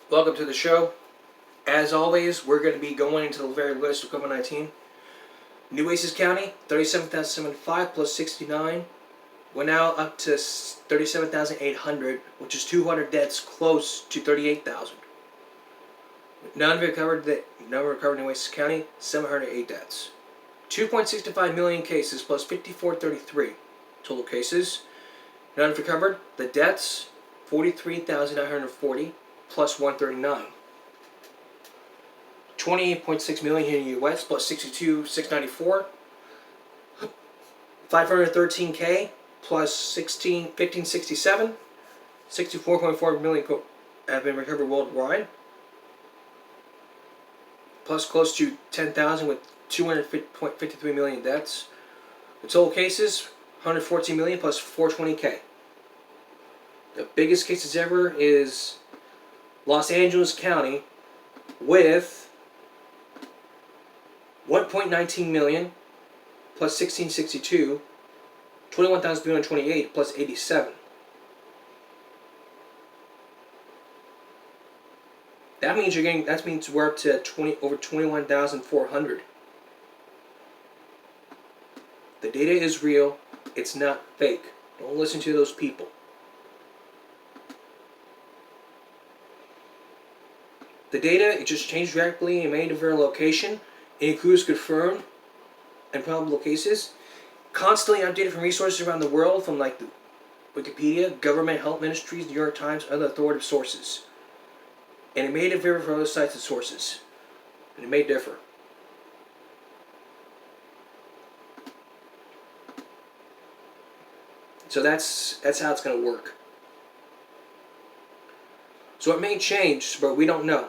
Welcome to the show. As always, we're going to be going into the very list of COVID-19. Nueces County, 37,075 plus 69. We're now up to 37,800, which is 200 deaths, close to 38,000. None recovered in Nueces County, 708 deaths. 2.65 million cases plus 5433 total cases. None recovered. The deaths, 43,940 plus 139. 28.6 million here in the U.S. plus 62,694. 513K plus 1567. 64.4 million have been recovered worldwide. Plus close to 10,000 with 200.53 million deaths. The total cases, 114 million plus 420K. The biggest cases ever is Los Angeles County with 1.19 million plus 1662, 21,328 plus 87. That means we're up to over 21,400. The data is real. It's not fake. Don't listen to those people. The data, it just changed rapidly and made a very location. It includes confirmed and probable cases. Constantly updated from resources around the world, from like the Wikipedia, government health ministries, New York Times, other authoritative sources. And it may differ from other sites and sources. And it may differ. So that's how it's going to work. So it may change, but we don't know.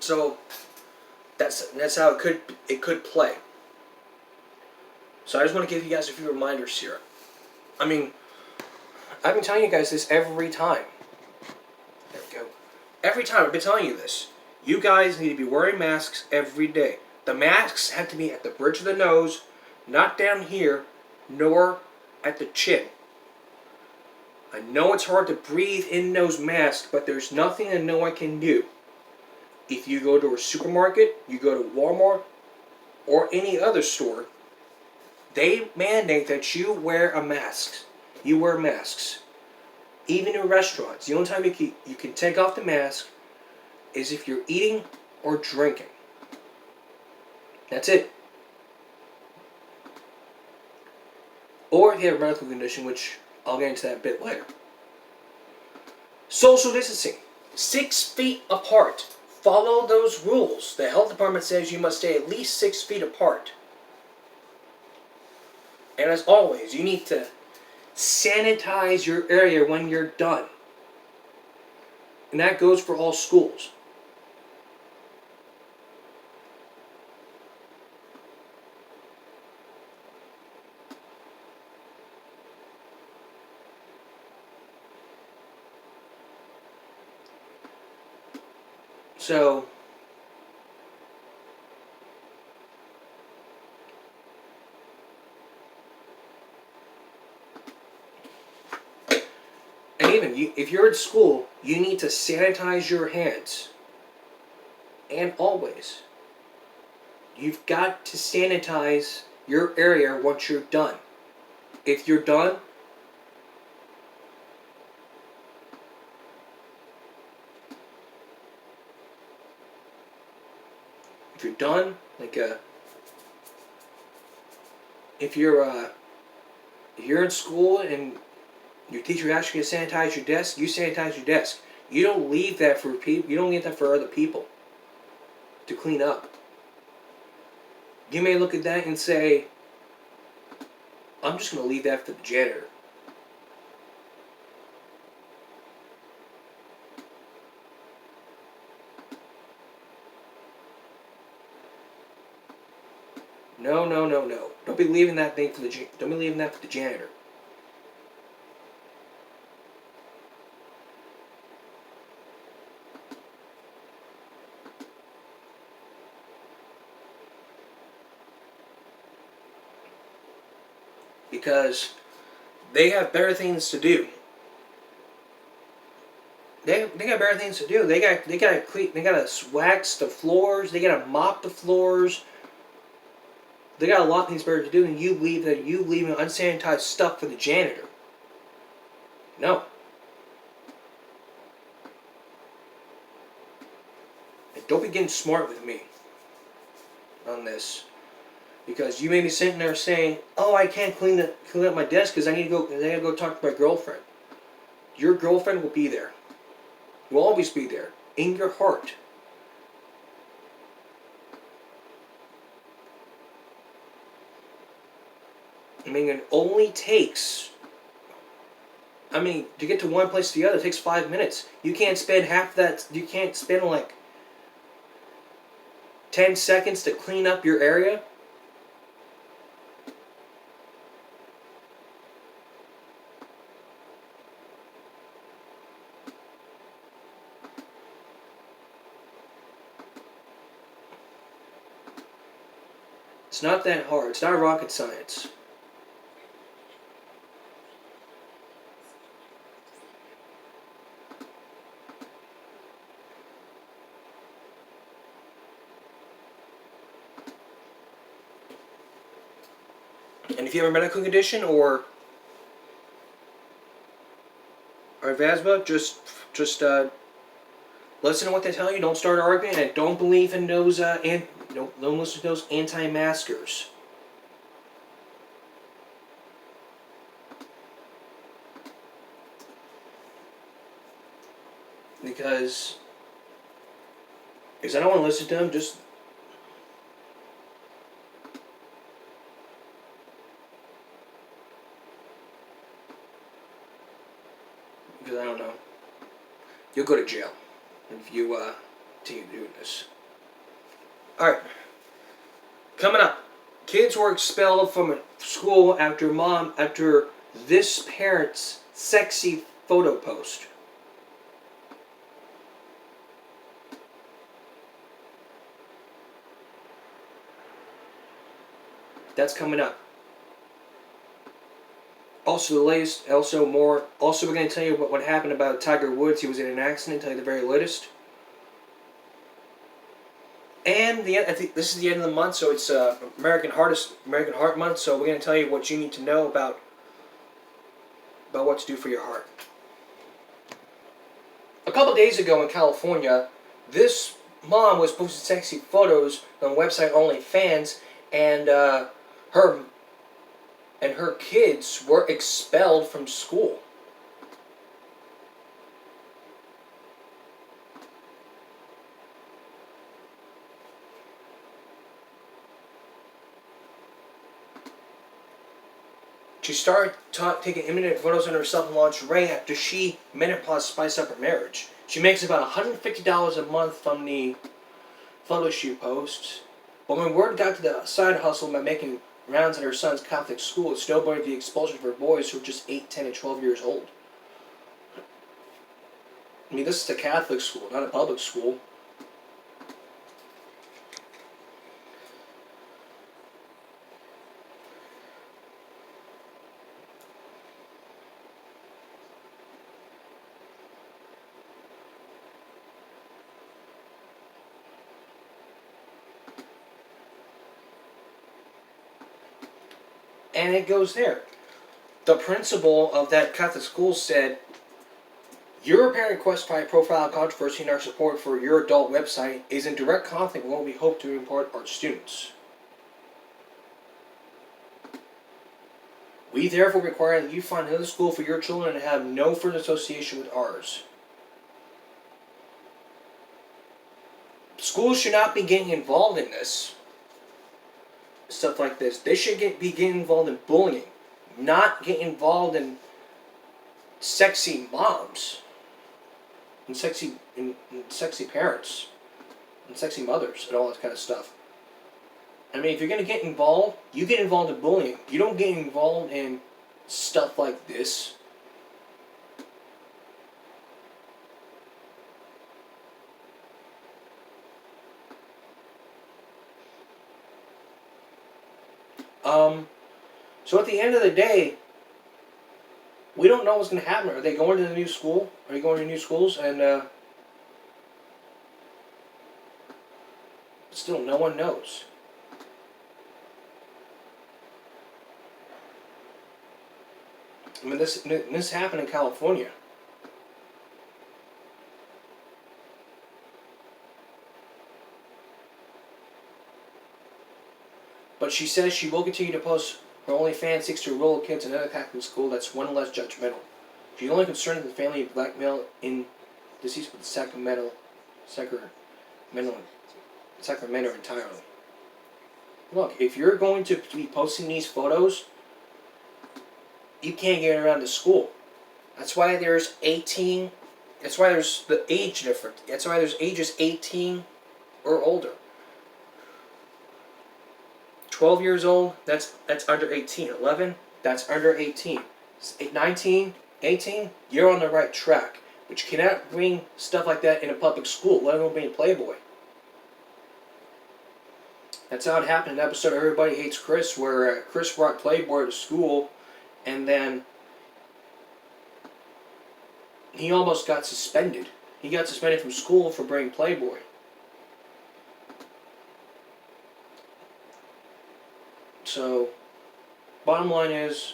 So that's how it could play. So I just want to give you guys a few reminders here. I mean, I've been telling you guys this every time. There we go. Every time I've been telling you this. You guys need to be wearing masks every day. The masks have to be at the bridge of the nose, not down here, nor at the chin. I know it's hard to breathe in those masks, but there's nothing that no one can do. If you go to a supermarket, you go to Walmart, or any other store, they mandate that you wear a mask. You wear masks. Even in restaurants, the only time you can take off the mask is if you're eating or drinking. That's it. Or if you have a medical condition, which I'll get into that a bit later. Social distancing. 6 feet apart. Follow those rules. The health department says you must stay at least 6 feet apart. And as always, you need to sanitize your area when you're done. And that goes for all schools. So, and even if you're at school, you need to sanitize your hands. And always, you've got to sanitize your area once you're done. If you're done, if you're in school and your teacher asks you to sanitize your desk, you sanitize your desk. You don't leave that for people. You don't leave that for other people to clean up. You may look at that and say, I'm just going to leave that for the janitor. No. Don't be leaving that thing for the janitor. because they have better things to do. They got better things to do. They gotta clean. They gotta wax the floors. They gotta mop the floors. They got a lot of things better to do than you leaving unsanitized stuff for the janitor. No. And don't be getting smart with me on this, because you may be sitting there saying, "Oh, I can't clean up my desk because I need to go talk to my girlfriend." Your girlfriend will be there. Will always be there in your heart. I mean, it only takes. I mean, to get to one place to the other, it takes 5 minutes. You can't spend half that. You can't spend like 10 seconds to clean up your area. It's not that hard. It's not rocket science. And if you have a medical condition or asthma, just listen to what they tell you. Don't start arguing, and don't believe in those don't listen to those anti-maskers. Because I don't want to listen to them. Just because I don't know. You'll go to jail if you continue doing this. Alright. Coming up. Kids were expelled from school after this parent's sexy photo post. That's coming up. Also, the latest, also, we're going to tell you what happened about Tiger Woods. He was in an accident, tell you the very latest. And this is the end of the month, so it's American Heart Month, so we're going to tell you what you need to know about what to do for your heart. A couple days ago in California, this mom was posting sexy photos on the website OnlyFans, and her kids were expelled from school. She started taking imminent photos on herself in lingerie after she menopause spiced up her marriage. She makes about $150 a month from the photos she posts. But when word got to the side hustle by making rounds at her son's Catholic school, it snowballing the expulsion for boys who are just 8, 10, and 12 years old. I mean, this is a Catholic school, not a public school. And it goes there. The principal of that Catholic school said, "Your apparent request by profile controversy in our support for your adult website is in direct conflict with what we hope to impart our students. We therefore require that you find another school for your children and have no further association with ours." Schools should not be getting involved in this. Stuff like this. They should be getting involved in bullying, not get involved in sexy moms and sexy parents and sexy mothers and all that kind of stuff. I mean, if you're gonna get involved, you get involved in bullying. You don't get involved in stuff like this. So at the end of the day, we don't know what's going to happen. Are they going to the new school? Are they going to new schools? And still, no one knows. I mean, this happened in California. But she says she will continue to post her OnlyFans seeks to enroll kids in another Catholic school that's one less judgmental. She's only concerned with the family of blackmail in deceased with Sacramento entirely. Look, if you're going to be posting these photos, you can't get around the school. That's why there's 18. That's why there's the age difference. That's why there's ages 18 or older. 12 years old, that's under 18. 11, that's under 18. 19, 18, you're on the right track. But you cannot bring stuff like that in a public school, let alone being Playboy. That's how it happened in the episode of Everybody Hates Chris, where Chris brought Playboy to school, and then he almost got suspended. He got suspended from school for bringing Playboy. So, bottom line is,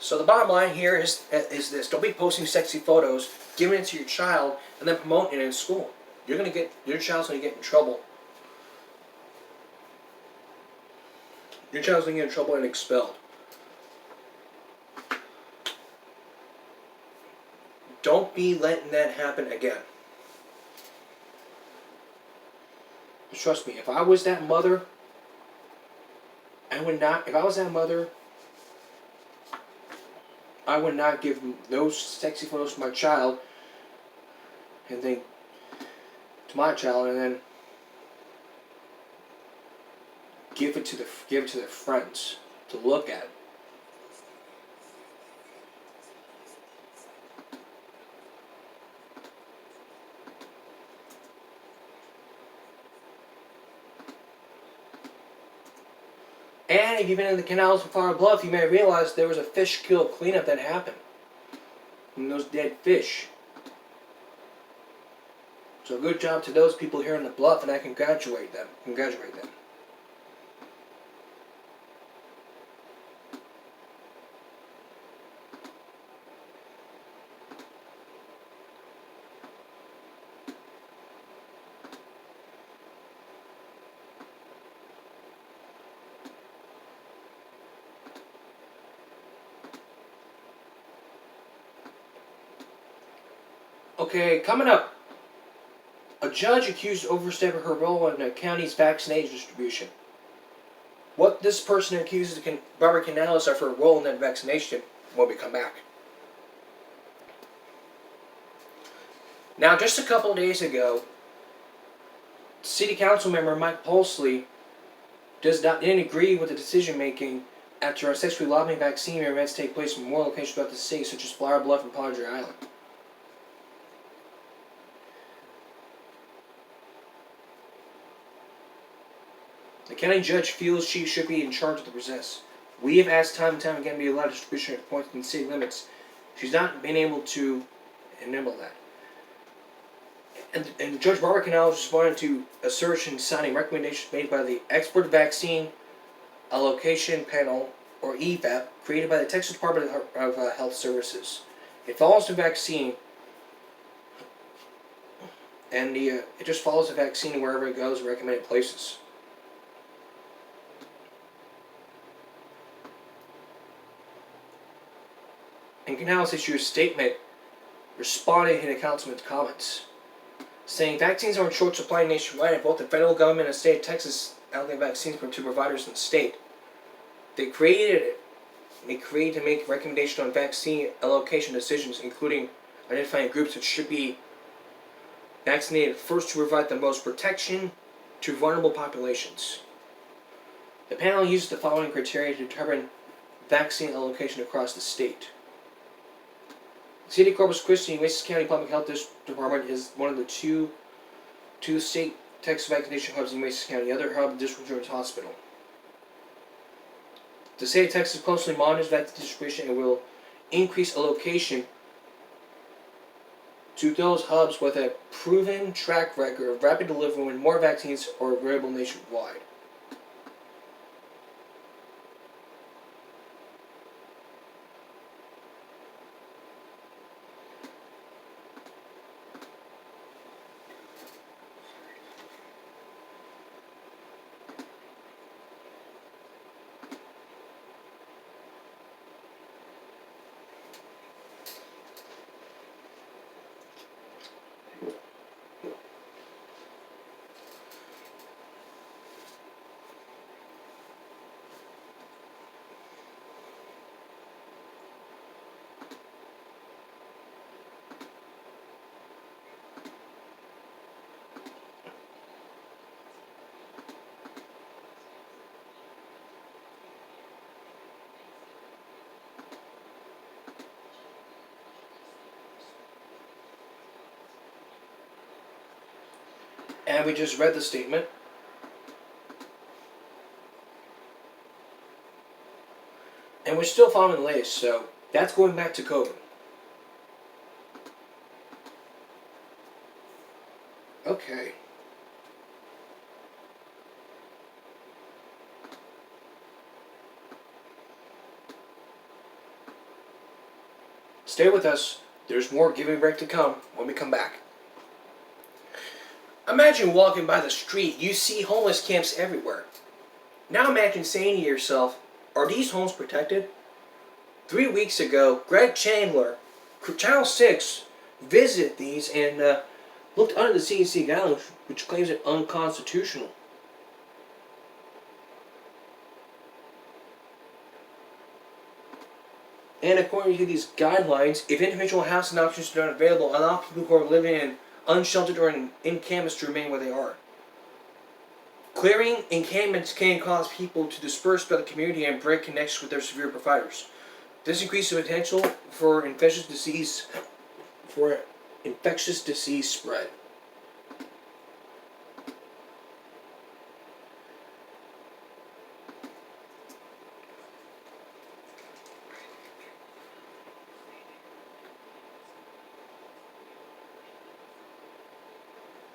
so the bottom line here is this: don't be posting sexy photos, giving it to your child, and then promoting it in school. Your child's gonna get in trouble. Your child's gonna get in trouble and expelled. Don't be letting that happen again. Trust me, if I was that mother, I would not. If I was that mother, I would not give those sexy photos to my child, and then to my child, and then give it to their friends to look at. And if you've been in the canals of Flower Bluff, you may realize there was a fish kill cleanup that happened from those dead fish. So good job to those people here in the bluff, and I congratulate them. Okay, coming up. A judge accused of overstepping her role in the county's vaccination distribution. What this person accuses Barbara Canales of her role in that vaccination when we come back. Now, just a couple of days ago, City Council member Mike Polsley didn't agree with the decision making after a sexually lobbying vaccine events take place in more locations throughout the city, such as Flower Bluff and Padre Island. The county judge feels she should be in charge of the process. We have asked time and time again to be allowed distribution at points in city limits. She's not been able to enable that. And Judge Barbara Canales responded to assertions citing recommendations made by the Expert Vaccine Allocation Panel, or EVAP, created by the Texas Department of Health Services. It follows the vaccine, and it just follows the vaccine wherever it goes, recommended places. And Canales issued a statement responding to the councilman's comments, saying vaccines are in short supply nationwide, and both the federal government and the state of Texas allocate vaccines to providers in the state. They created to make recommendations on vaccine allocation decisions, including identifying groups that should be vaccinated first to provide the most protection to vulnerable populations. The panel used the following criteria to determine vaccine allocation across the state. City of Corpus Christi and Oasis County Public Health Department is one of the two state Texas vaccination hubs in Oasis County. The other hub, District Children's Hospital. The state of Texas closely monitors vaccine distribution and will increase allocation to those hubs with a proven track record of rapid delivery when more vaccines are available nationwide. And we just read the statement. And we're still following the latest, so that's going back to COVID. Okay. Stay with us. There's more giving break to come when we come back. Imagine walking by the street, you see homeless camps everywhere. Now imagine saying to yourself, are these homes protected? 3 weeks ago, Greg Chandler, Channel 6, visited these and looked under the CDC guidelines, which claims it unconstitutional. And according to these guidelines, if individual housing options are not available, allow people who are living in unsheltered or in encampments to remain where they are. Clearing encampments can cause people to disperse by the community and break connections with their severe providers. This increases the potential for infectious disease spread.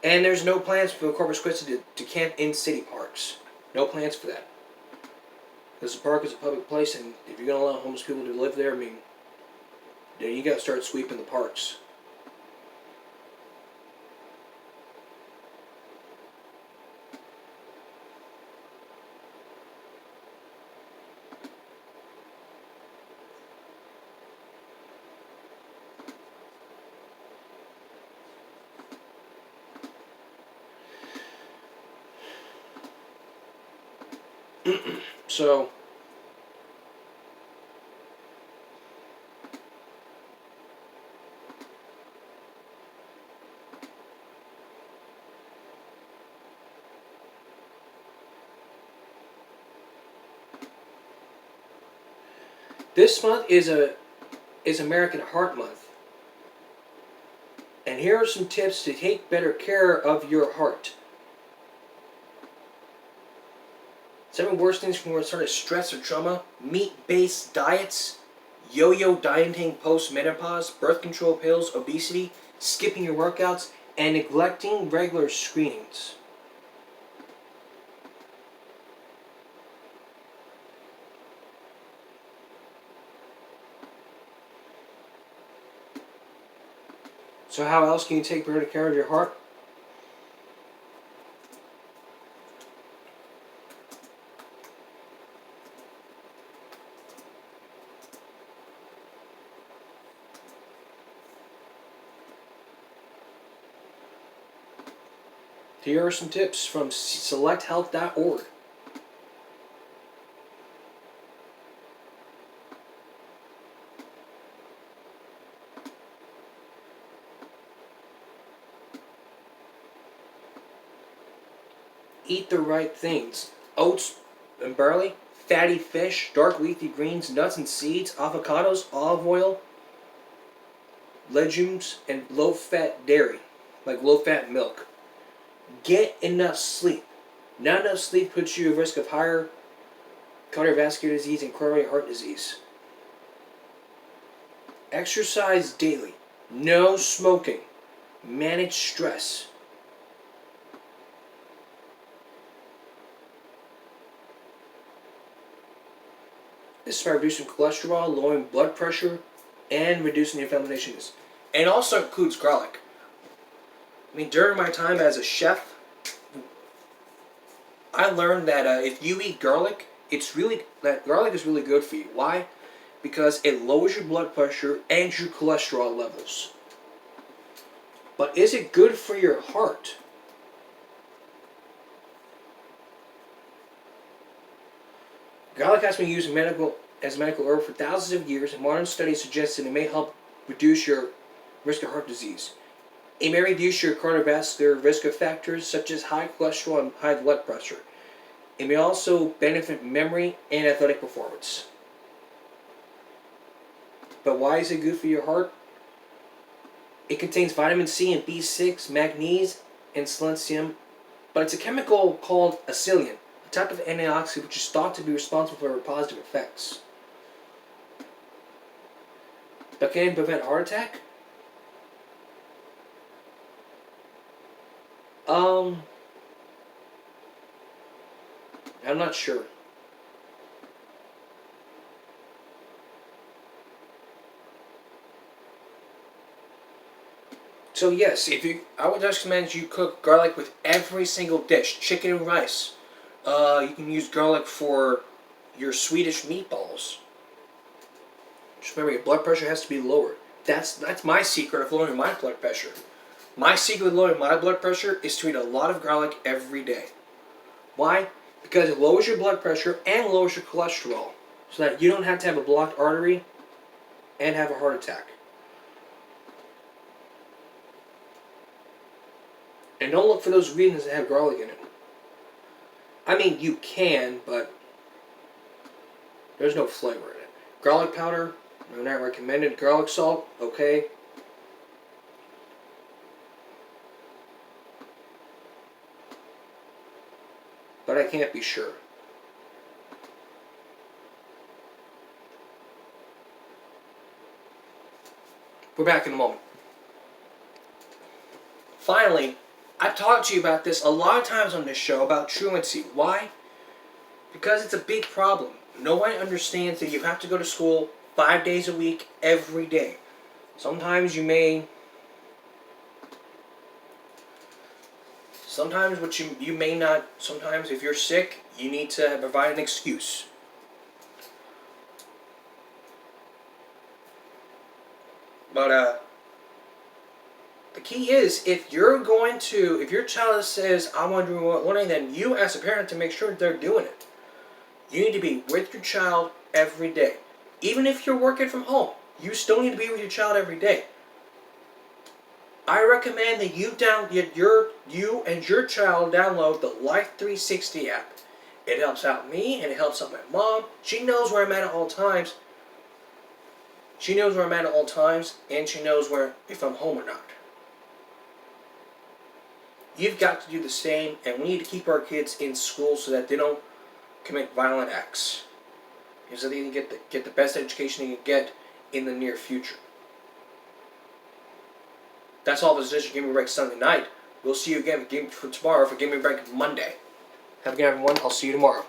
And there's no plans for Corpus Christi to camp in city parks. No plans for that. Because the park is a public place, and if you're going to allow homeless people to live there, I mean, then you got to start sweeping the parks. So, this month is American Heart Month. And here are some tips to take better care of your heart. 7 worst things from sort of stress or trauma: meat-based diets, yo-yo dieting post-menopause, birth control pills, obesity, skipping your workouts, and neglecting regular screenings. So how else can you take better care of your heart? Here are some tips from selecthealth.org. Eat the right things: oats and barley, fatty fish, dark leafy greens, nuts and seeds, avocados, olive oil, legumes, and low-fat dairy, like low-fat milk. Get enough sleep. Not enough sleep puts you at risk of higher cardiovascular disease and coronary heart disease. Exercise daily. No smoking. Manage stress. This is by reducing cholesterol, lowering blood pressure, and reducing inflammation. And also includes garlic. I mean, during my time as a chef, I learned that if you eat garlic, garlic is really good for you. Why? Because it lowers your blood pressure and your cholesterol levels. But is it good for your heart? Garlic has been used as a medical herb for thousands of years, and modern studies suggest that it may help reduce your risk of heart disease. It may reduce your cardiovascular risk of factors such as high cholesterol and high blood pressure. It may also benefit memory and athletic performance. But why is it good for your heart? It contains vitamin C and B6, magnesium, and selenium, but it's a chemical called acetylene, a type of antioxidant which is thought to be responsible for positive effects. But can it prevent heart attack? I'm not sure. So yes, I would recommend you cook garlic with every single dish, chicken and rice. You can use garlic for your Swedish meatballs. Just remember, your blood pressure has to be lowered. That's my secret of lowering my blood pressure. My secret of lowering my blood pressure is to eat a lot of garlic every day. Why? Because it lowers your blood pressure and lowers your cholesterol, so that you don't have to have a blocked artery and have a heart attack. And don't look for those ingredients that have garlic in it. I mean, you can, but there's no flavor in it. Garlic powder, not recommended. Garlic salt, okay. But I can't be sure. We're back in a moment. Finally, I've talked to you about this a lot of times on this show about truancy. Why? Because it's a big problem. No one understands that you have to go to school 5 days a week, every day. Sometimes you may... Sometimes you may not... Sometimes if you're sick, you need to provide an excuse. But, the key is, if your child says, I want to do learning, then you as a parent to make sure they're doing it. You need to be with your child every day. Even if you're working from home, you still need to be with your child every day. I recommend that you and your child download the Life 360 app. It helps out me and it helps out my mom. She knows where I'm at all times. She knows where I'm at all times, and she knows if I'm home or not. You've got to do the same, and we need to keep our kids in school so that they don't commit violent acts, so they can get the best education they can get in the near future. That's all for this Give Me a Break Sunday night. We'll see you again for tomorrow for Give Me a Break Monday. Have a good night, everyone. I'll see you tomorrow.